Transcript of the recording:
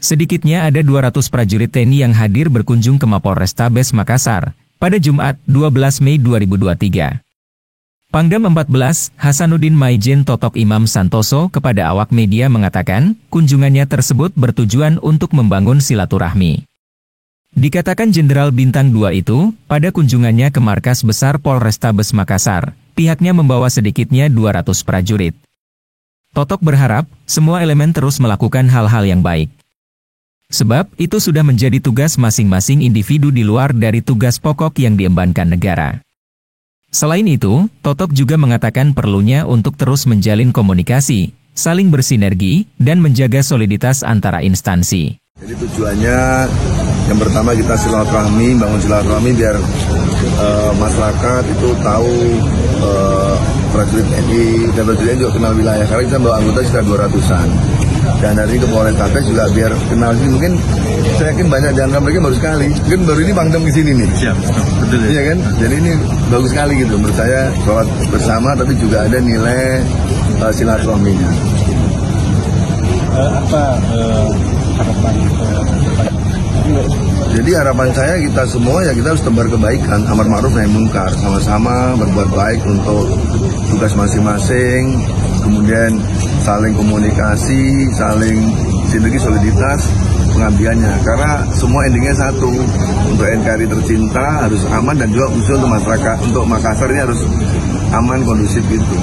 Sedikitnya ada 200 prajurit TNI yang hadir berkunjung ke Mapolrestabes Makassar pada Jumat 12 Mei 2023. Pangdam 14, Hasanuddin Maijen Totok Imam Santoso kepada awak media mengatakan, kunjungannya tersebut bertujuan untuk membangun silaturahmi. Dikatakan Jenderal Bintang 2 itu, pada kunjungannya ke markas besar Polrestabes Makassar, pihaknya membawa sedikitnya 200 prajurit. Totok berharap, semua elemen terus melakukan hal-hal yang baik. Sebab, itu sudah menjadi tugas masing-masing individu di luar dari tugas pokok yang diembankan negara. Selain itu, Totok juga mengatakan perlunya untuk terus menjalin komunikasi, saling bersinergi, dan menjaga soliditas antara instansi. Jadi tujuannya, yang pertama kita silaturahmi, bangun silaturahmi biar masyarakat itu tahu prajurit TNI dan prajurit juga kenal wilayah. Karena kita bawa anggota sekitar 200-an. Dan dari ke Polrestabes juga biar kenal sini. Mungkin saya yakin banyak di antara mereka baru sekali. Mungkin baru ini Pangdam ke sini nih. Siap, betul ya. Iya kan? Jadi ini bagus sekali gitu. Menurut saya sholat bersama tapi juga ada nilai silaturahminya. Harapan Jadi harapan saya kita semua ya kita harus tebar kebaikan, amar ma'ruf nahi munkar, sama-sama berbuat baik untuk tugas masing-masing, kemudian saling komunikasi, saling sinergi soliditas pengabdiannya. Karena semua endingnya satu, untuk NKRI tercinta harus aman dan juga khusus untuk masyarakat, untuk Makassar ini harus aman kondusif gitu.